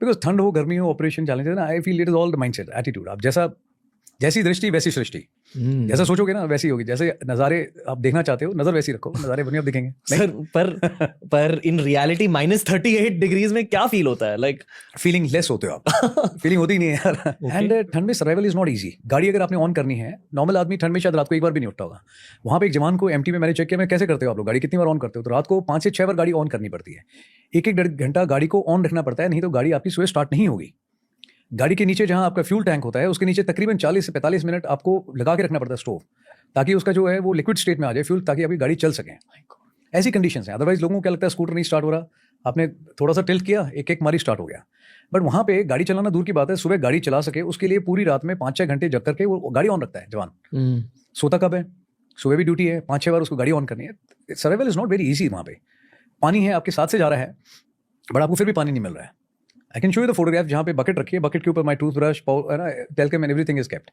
Because ठंड हो गर्मी हो ऑपरेशन चैलेंज है ना, I feel it is all the mindset attitude. आप जैसी दृष्टि वैसी सृष्टि, जैसा सोचोगे ना वैसी होगी। जैसे नज़ारे आप देखना चाहते हो, नजर वैसी रखो, नज़ारे बने आप दिखेंगे। सर पर इन रियलिटी -38 डिग्रीज में क्या फील होता है? लाइक फीलिंग लेस होते हो आप। फीलिंग होती नहीं है यार। एंड ठंड में सर्वाइवल इज नॉट ईजी। गाड़ी अगर आपने ऑन करनी है, नॉर्मल आदमी ठंड में शायद रात को एक बार भी नहीं उठता होगा। वहाँ पे एक जवान को एमटी में मैंने चेक किया, मैं कैसे करते हो आप लोग, गाड़ी कितनी बार ऑन करते हो? तो रात को 5 से 6 बार गाड़ी ऑन करनी पड़ती है। एक एक घंटा गाड़ी को ऑन रखना पड़ता है, नहीं तो गाड़ी आपकी सुबह स्टार्ट नहीं होगी। गाड़ी के नीचे जहां आपका फ्यूल टैंक होता है, उसके नीचे तकरीबन 40 से 45 मिनट आपको लगा के रखना पड़ता है स्टोव, ताकि उसका जो है वो लिक्विड स्टेट में आ जाए फ्यूल, ताकि आपकी गाड़ी चल सके। ऐसी कंडीशंस हैं। अदरवाइज लोगों को क्या लगता है स्कूटर नहीं स्टार्ट हो रहा, आपने थोड़ा सा टिल्ट किया, एक एक मारी स्टार्ट हो गया। बट वहाँ पे गाड़ी चलाना दूर की बात है, सुबह गाड़ी चला सके उसके लिए पूरी रात में 5-6 घंटे जग करके वो गाड़ी ऑन रखता है जवान। सोता कब है? सुबह भी ड्यूटी है, 5-6 बार उसको गाड़ी ऑन करनी है। Survival is not very easy. वहाँ पे पानी है आपके साथ से जा रहा है, बट आपको फिर भी पानी नहीं मिल रहा है। I can show you the photograph जहाँ पे बकेट रखी है, बकेट के ऊपर my toothbrush talcum and everything is kept,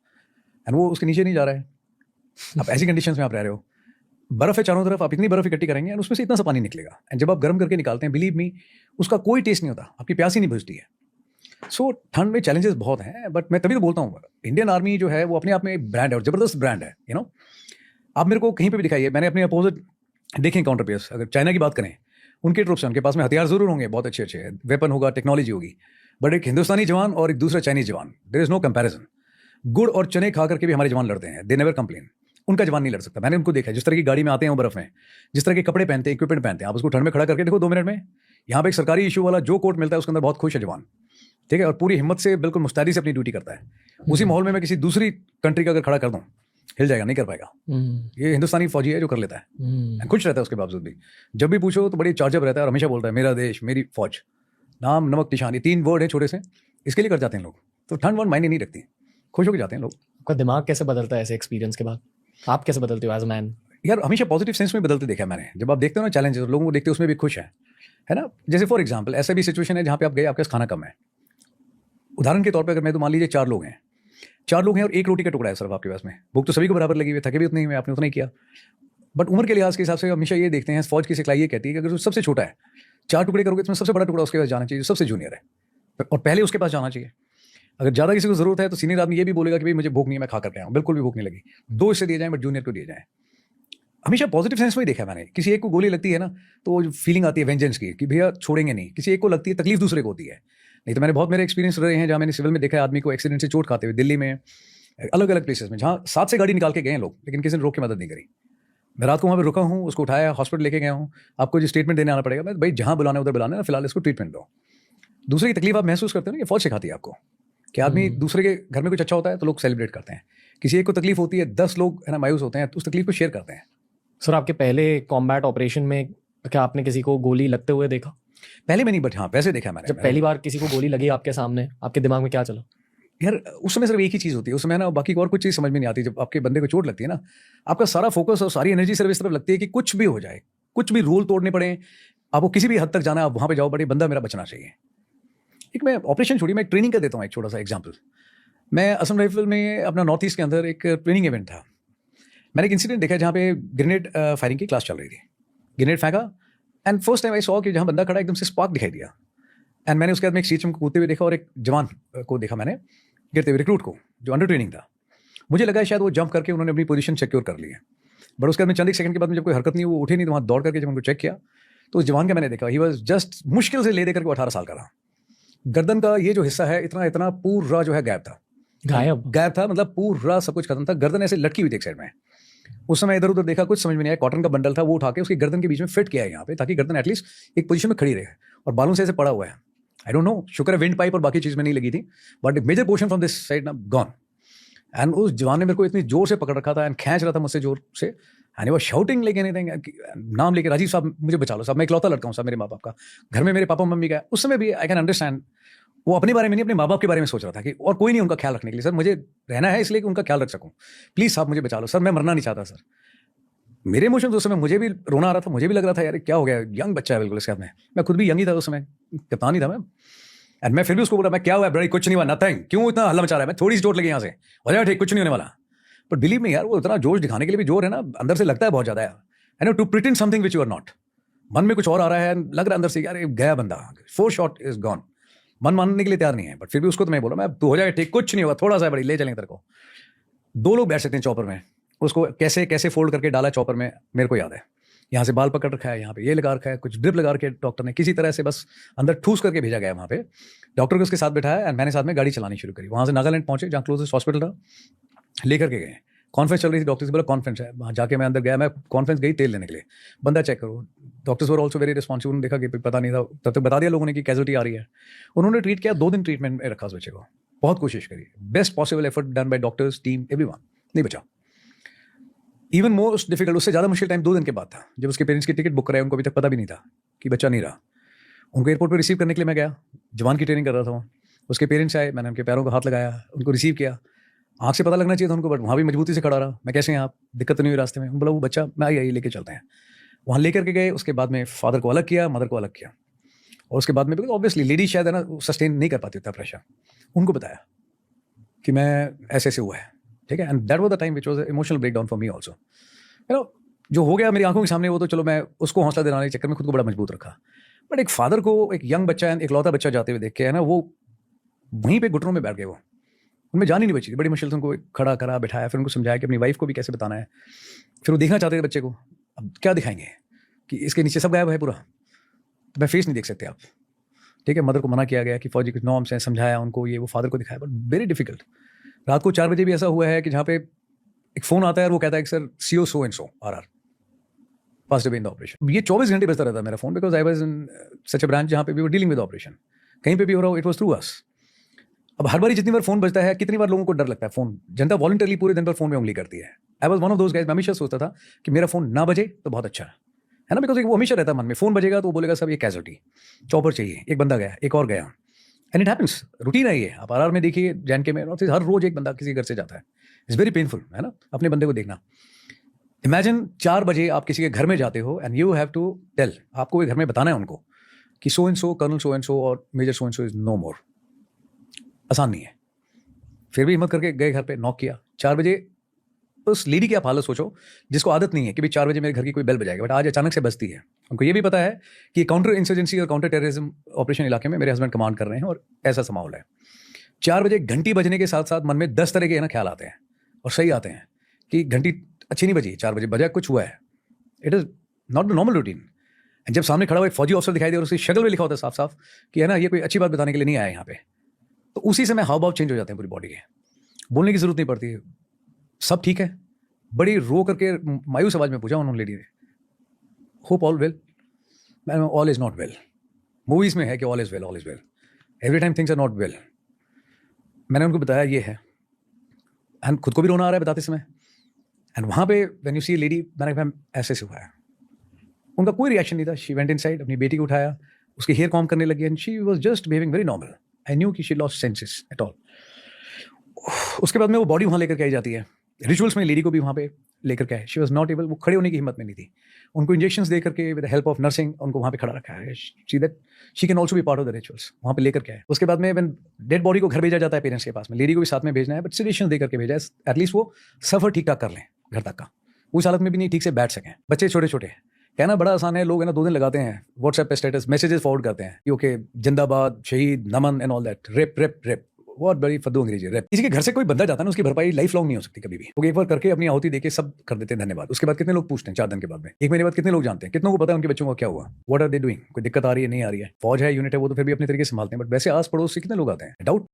and वो उसके नीचे नहीं जा रहा है। आप ऐसी कंडीशंस में आप रह रहे हो, बर्फ है चारों तरफ, आप इतनी बर्फ इकट्ठी करेंगे और उसमें से इतना सा पानी निकलेगा, एंड जब आप गर्म करके निकालते हैं, बिलीव मी, उसका कोई टेस्ट नहीं होता, आपकी प्यास ही नहीं बुझती है। सो ठंड में चैलेंजेस बहुत हैं, बट मैं तभी तो बोलता हूँ इंडियन आर्मी जो है वो अपने आप में एक ब्रांड है और जबरदस्त ब्रांड है। यू नो, आप मेरे को कहीं पे भी दिखाइए, मैंने अपने अपोजिट देखें काउंटर पेयर्स, अगर चाइना की बात करें, उनके ट्रूप्स हैं, उनके पास में हथियार जरूर होंगे, बहुत अच्छे अच्छे वेपन होगा, टेक्नोलॉजी होगी, बट एक हिंदुस्तानी जवान और एक दूसरा चाइनीज जवान, देयर इज नो कंपैरिजन। गुड़ और चने खा करके भी हमारे जवान लड़ते हैं, दे नेवर कंप्लेन। उनका जवान नहीं लड़ सकता। मैंने उनको देखा है, जिस तरह की गाड़ी में आते हैं वो बर्फ में, जिस तरह के कपड़े पहनते हैं, इक्विपमेंट पहनते हैं, आप उसको ठंड में खड़ा करके देखो 2 मिनट में। यहाँ पे एक सरकारी इशू वाला जो कोट मिलता है उसके अंदर बहुत खुश है जवान, ठीक है, और पूरी हिम्मत से बिल्कुल मुस्तैदी से अपनी ड्यूटी करता है। उसी माहौल में मैं किसी दूसरी कंट्री का अगर खड़ा कर दूँ, हिल जाएगा, नहीं कर पाएगा। ये हिंदुस्तानी फौजी है जो कर लेता है, खुश रहता है उसके बावजूद भी। जब भी पूछो तो बड़ी चार्जअप रहता है और हमेशा बोलता है मेरा देश मेरी फौज, नाम नमक निशान, ये 3 वर्ड है छोटे से, इसके लिए कर जाते हैं लोग। तो ठंड वंड मायने नहीं रखती, खुश होकर जाते हैं लोग। आपका दिमाग कैसे बदलता है ऐसे एक्सपीरियंस के बाद? आप कैसे बदलते हो एज अ मैन? यार हमेशा पॉजिटिव सेंस में बदलते देखा है मैंने। जब आप देखते हो ना चैलेंजेस, लोगों को देखते हो उसमें भी खुश है ना। जैसे फॉर एग्जांपल ऐसा भी सिचुएशन है जहाँ पे आप गए, आपके पास खाना कम है। उदाहरण के तौर पर अगर मैं तो मान लीजिए 4 लोग हैं और 1 रोटी का टुकड़ा है सिर्फ आपके पास में। भूख तो सभी को बराबर लगी हुई, थके भी उतने ही, आपने उतना ही किया। बट उम्र के लिहाज के हिसाब से हमेशा ये देखते हैं, फौज की सिखलाई ये कहती है कि अगर जो सबसे छोटा है 4 टुकड़े करोगे तो सबसे बड़ा टुकड़ा उसके पास जाना चाहिए, जो सबसे जूनियर है, और पहले उसके पास जाना चाहिए। अगर ज़्यादा किसी को जरूरत है तो सीनियर आदमी ये भी बोलेगा कि भाई मुझे भूख नहीं है, मैं खा करके आऊँ, बिल्कुल भी भूख नहीं लगी, 2 इससे दिए जाएं बट जूनियर को दिए जाएं। हमेशा पॉजिटिव सेंस में ही देखा है मैंने। किसी एक को गोली लगती है ना तो वो फीलिंग आती है वेंजेंस की कि भैया छोड़ेंगे नहीं। किसी एक को लगती है, तकलीफ दूसरे को होती है। नहीं तो मैंने बहुत मेरे एक्सपीरियंस रहे हैं जहाँ मैंने सिविल में देखा है आदमी को एक्सीडेंट से चोट खाते हुए, दिल्ली में, अलग अलग प्लेसेस में, जहाँ 7 से गाड़ी निकाल के गए हैं लोग, लेकिन किसी ने रोक के मदद नहीं करी। मैं रात को वहाँ पर रुका हूँ, उसको उठाया, हॉस्पिटल लेके गया हूँ, आपको जो स्टेटमेंट देने आना पड़ेगा, मैं भाई जहाँ बुलाना उधर बुलाना, फिलहाल इसको ट्रीटमेंट दो। दूसरे की तकलीफ आप महसूस करते हो ना, ये फौज सिखाती है आपको कि आदमी दूसरे के घर में कुछ अच्छा होता है तो लोग सेलिब्रेट करते हैं। किसी एक को तकलीफ होती है, 10 लोग है ना मायूस होते हैं, तो उस तकलीफ को शेयर करते हैं। सर आपके पहले कॉम्बैट ऑपरेशन में क्या आपने किसी को गोली लगते हुए देखा? पहले में नहीं, बट हाँ वैसे देखा मैंने। जब पहली बार किसी को गोली लगी आपके सामने, आपके दिमाग में क्या चला? यार उस समय सिर्फ एक ही चीज़ होती है, उस समय ना बाकी और कुछ चीज़ समझ में नहीं आती। जब आपके बंदे को चोट लगती है ना, आपका सारा फोकस और सारी एनर्जी सिर्फ इस तरफ लगती है कि कुछ भी हो जाए, कुछ भी रूल तोड़ने पड़े, आपको किसी भी हद तक जाना, आप वहाँ पे जाओ, बड़े बंदा मेरा बचना चाहिए। एक मैं ऑपरेशन छोड़ी, मैं एक ट्रेनिंग का देता हूँ एक छोटा सा एग्जाम्पल। मैं असम राइफल में अपना नॉर्थ ईस्ट के अंदर एक ट्रेनिंग इवेंट था। मैंने एक इंसिडेंट देखा जहाँ पे ग्रेनेड फायरिंग की क्लास चल रही थी। ग्रेनेड फेंका and first time I saw कि जहाँ बंदा खड़ा एकदम से स्पार्क दिखाई दिया। एंड मैंने उसके बाद में एक स्टेज में कूदते हुए देखा और एक जवान को देखा मैंने गिरते हुए, रिक्रूट को जो अंडर ट्रेनिंग था। मुझे लगा शायद वो जंप करके उन्होंने अपनी पोजीशन सिक्योर कर ली है, बट उसके बाद में चंद एक सेकंड के बाद में जब कोई हरकत नहीं, वो उठे नहीं, तो वहाँ दौड़ करके जब उनको चेक किया तो उस जवान का मैंने देखा, ही वॉज जस्ट मुश्किल से ले दे करके 18 साल का रहा। गर्दन का ये जो हिस्सा है इतना पूरा जो है गायब था, गायब था, मतलब पूरा सब कुछ खत्म था। गर्दन ऐसे लटकी हुई थी एक साइड में। उस समय इधर उधर देखा, कुछ समझ में नहीं आया। कॉटन का बंडल था, वो उठा के उसकी गर्दन के बीच में फिट किया है यहाँ पे, ताकि गर्दन एटलीस्ट एक पोजीशन में खड़ी रहे, और बालों से ऐसे पड़ा हुआ है। आई डोंट नो, शुक्र है विंड पाइप और बाकी चीज़ में नहीं लगी थी, but major portion from this side ना गॉन। एंड उस जवान ने मेरे को इतनी जोर से पकड़ रखा था एंड खींच रहा था मुझसे जोर से, एंड वो शाउटिंग लेके नाम लेके, राजीव साहब मुझे बचा लो साहब, मैं इकलौता लड़का हूँ साहब मेरे माँ बाप का, घर में मेरे पापा मम्मी का। उस समय भी आई कैन अंडरस्टैंड, वो अपने बारे में नहीं, अपने माँ बाप के बारे में सोच रहा था कि और कोई नहीं उनका ख्याल रखने के लिए। सर मुझे रहना है इसलिए कि उनका ख्याल रख सकूँ, प्लीज़ साहब मुझे बचा लो सर, मैं मरना नहीं चाहता सर। मेरे इमोशंस उस समय, मुझे भी रोना आ रहा था, मुझे भी लग रहा था यार क्या हो गया, यंग बच्चा है बिल्कुल इसके हाथ में। मैं खुद भी यंग ही था उस समय, कप्तान ही था मैं। एंड मैं फिर भी उसको बोला, मैं क्या हुआ ब्रदर, कुछ नहीं हुआ, नथिंग, क्यों इतना हल्ला मचा रहा है, मैं थोड़ी सी चोट लगी यहाँ से, हो जाएगा ठीक, कुछ नहीं होने वाला। बट बिलीव मी यार, वो इतना जोश दिखाने के लिए भी जोर है ना, अंदर से लगता है बहुत ज़्यादा यार, है ना, to pretend something which you are not. मन में कुछ और आ रहा है, लग रहा है अंदर से यार गया बंदा, 4 शॉट इज गॉन। मन मानने के लिए तैयार नहीं है, बट फिर भी उसको तो मैं बोला मैं तू हो जाएगा ठीक, कुछ नहीं होगा, थोड़ा सा बड़ी ले चलेंगे तेरे को। 2 लोग बैठ सकते हैं चॉपर में, उसको कैसे कैसे फोल्ड करके डाला चॉपर में मेरे को याद है। यहाँ से बाल पकड़ रखा है, यहाँ पे ये लगा रखा है, कुछ ड्रिप लगा के डॉक्टर ने किसी तरह से बस अंदर ठूस करके भेजा गया वहाँ पे। डॉक्टर को उसके साथ बैठाया एंड मैंने साथ में गाड़ी चलानी शुरू करी। वहाँ से नागालैंड पहुंचे जहाँ क्लोजेस्ट हॉस्पिटल था, लेकर के गए। कॉन्फ्रेंस चल रही थी, डॉक्टर से बोला कॉन्फ्रेंस है, वहाँ जाके मैं अंदर गया, मैं कॉन्फ्रेंस गई तेल लेने के लिए, बंदा चेक करो। Doctors were also very responsive, उन्होंने देखा कि पता नहीं था, तब तक बता दिया लोगों ने कि कैजुअलिटी आ रही है। उन्होंने ट्रीट किया, 2 दिन ट्रीटमेंट में रखा उस बच्चे को, बहुत कोशिश करी, best possible effort done by doctors team everyone, नहीं बचा। इवन मोस्ट डिफिकल्ट, उससे ज़्यादा मुश्किल टाइम 2 दिन के बाद था, जब उसके पेरेंट्स की टिकट बुक कराई, उनको अभी तक पता भी नहीं था कि बच्चा नहीं रहा। उनको एयरपोर्ट पर रिसीव करने के लिए मैं गया, जवान की ट्रेनिंग कर रहा था वहाँ। उसके पेरेंट्स आए, मैंने उनके पैरों को हाथ लगाया, उनको रिसीव किया। आँख से पता लगना चाहिए था उनको, बट वहाँ भी मजबूती से खड़ा रहा। मैं कैसे हैं आप, दिक्कत तो नहीं हुई रास्ते में? बोला वो बच्चा, मैं आइए लेके चलते हैं। वहाँ लेकर के गए, उसके बाद में फादर को अलग किया, मदर को अलग किया, और उसके बाद में ऑब्वियसली लेडी शायद है ना सस्टेन नहीं कर पाती उतना प्रेशर। उनको बताया कि मैं ऐसे ऐसे हुआ है, ठीक है। And that was the time which was emotional break down for me also. You know, जो हो गया मेरी आंखों के सामने, वो तो चलो मैं उसको हौसला दिलाने के चक्कर में खुद को बड़ा मजबूत रखा। बट एक फादर को एक यंग बच्चा, एक लौता बच्चा जाते हुए देख के है ना, वो वहीं पे घुटनों में बैठ गए। वो उनमें जान ही नहीं बची थी। बड़ी मुश्किल से उनको खड़ा करा, बिठाया, फिर उनको समझाया कि अपनी वाइफ को भी कैसे बताना है। फिर वो देखना चाहते थे बच्चे को, अब क्या दिखाएंगे कि इसके नीचे सब गायब है पूरा, तो मैं फेस नहीं देख सकते आप, ठीक है। मदर को मना किया गया कि फौजी कुछ नॉर्म्स हैं, समझाया उनको, ये वो फादर को दिखाया, बट वेरी डिफिकल्ट। रात को 4 बजे भी ऐसा हुआ है कि जहाँ पे एक फ़ोन आता है और वो कहता है कि sir CO so and so RR passed away in the operation. ये 24 घंटे बजता रहता है मेरा phone, because I was in such a branch जहाँ पे we were dealing with operation. कहीं पे भी हो रहा हो, इट वाज थ्रू अस। अब हर बारी जितनी बार फ़ोन बजता है, कितनी बार लोगों को डर लगता है। फ़ोन, जनता वॉलंटरली पूरे दिन भर फ़ोन में उंगली करती है। I was one of those guys, मैं हमेशा सोचता था कि मेरा फ़ोन ना बजे तो बहुत अच्छा है ना, बिकॉज वो हमेशा रहता है मन में, फ़ोन बजेगा तो वो बोलेगा सब ये कैजुअलिटी, चॉपर चाहिए, एक बंदा गया, एक और गया, एंड इट हैपेंस, रूटीन है ये। आप RR में देखिए, JNK में हर रोज एक बंदा किसी घर से जाता है। इट्स वेरी पेनफुल, है ना, अपने बंदे को देखना। इमेजिन 4 बजे आप किसी के घर में जाते हो and you have to tell, आपको घर में बताना है उनको कि so and so, colonel so and so और major so and so is no more. आसान नहीं है। फिर भी हिम्मत करके गए घर पे, नॉक किया 4 बजे। उस लेडी की आप हालत सोचो जिसको आदत नहीं है कि भाई 4 बजे मेरे घर की कोई बेल बजाएगा, बट आज अचानक से बजती है। उनको ये भी पता है कि काउंटर इंसर्जेंसी और काउंटर टेररिज्म ऑपरेशन इलाके में मेरे हस्बैंड कमांड कर रहे हैं और ऐसा सा माहौल है। 4 बजे घंटी बजने के साथ साथ मन में 10 तरह के ना ख्याल आते हैं, और सही आते हैं कि घंटी अच्छी नहीं बजी, 4 बजे बजा, कुछ हुआ है। It is not the normal routine. जब सामने खड़ा हुआ एक फौजी ऑफिसर दिखाई दे और उसकी शक्ल में लिखा होता है साफ साफ कि है ना ये कोई अच्छी बात बताने के लिए नहीं आया यहाँ पे, तो उसी समय हाव भाव चेंज हो जाते हैं पूरी बॉडी के। बोलने की जरूरत नहीं पड़ती, सब ठीक है। बड़ी रो करके मायूस आवाज में पूछा उन्होंने लेडी ने, hope all well? Ma'am all is not well. Movies में है कि all is well, all is well, every time things are not well. मैंने उनको बताया ये है, एंड खुद को भी रोना आ रहा है बताते समय। एंड वहाँ पे when you see a lady, मैंने कहा मैम ऐसे से हुआ है। उनका कोई रिएक्शन नहीं था। शी वेंट इनसाइड, अपनी बेटी को उठाया, उसके हेयर कॉम करने लगी, and she was just behaving very normal. I knew कि she lost senses at all. उसके बाद में वो बॉडी वहाँ लेकर के आई जाती है। रिचुअल्स में लेडी को भी वहाँ पे लेकर के आए। शी वॉज नॉट एबल, वो खड़े होने की हिम्मत में नहीं थी। उनको इंजेक्शंस दे करके with the help of nursing उनको वहाँ पे खड़ा रखा है। She that she can also be part of the rituals, वहाँ पे लेकर के आए। उसके बाद में व्हेन डेड बॉडी को घर भेजा जाता है पेरेंट्स के पास में, लेडी को भी साथ में भेजना है, बट सेडेशन दे करके भेजा है, एटलीस्ट वो सफर ठीक ठाक कर लें घर तक का। उस हालत में भी नहीं ठीक से बैठ सकें। बच्चे छोटे छोटे, कहना बड़ा आसान है, लोग है ना 2 दिन लगाते हैं व्हाट्सएप पे स्टेटस मैसेजेस फॉरवर्ड करते हैं कि ओके जिंदाबाद, शहीद, नमन and all that. Rape rape rape, बहुत बड़ी फद्दू अंग्रेजी रेप। किसी के घर से कोई बंदा जाता है ना, उसकी भरपाई लाइफ लॉन्ग नहीं हो सकती कभी भी। वो एक बार करके अपनी आहुति देके सब कर देते हैं, धन्यवाद। उसके बाद कितने लोग पूछते हैं 4 दिन के बाद में, 1 महीने बाद कितने लोग जानते हैं, कितनों को पता है उनके बच्चों को क्या हुआ, व्हाट आर दे डूइंग, कोई दिक्कत आ रही है नहीं आ रही है। फौज है, यूनिट है, वो तो फिर भी अपने तरीके से संभालते हैं, बट वैसे आस पड़ोस से कितने लोग आते हैं, डाउट।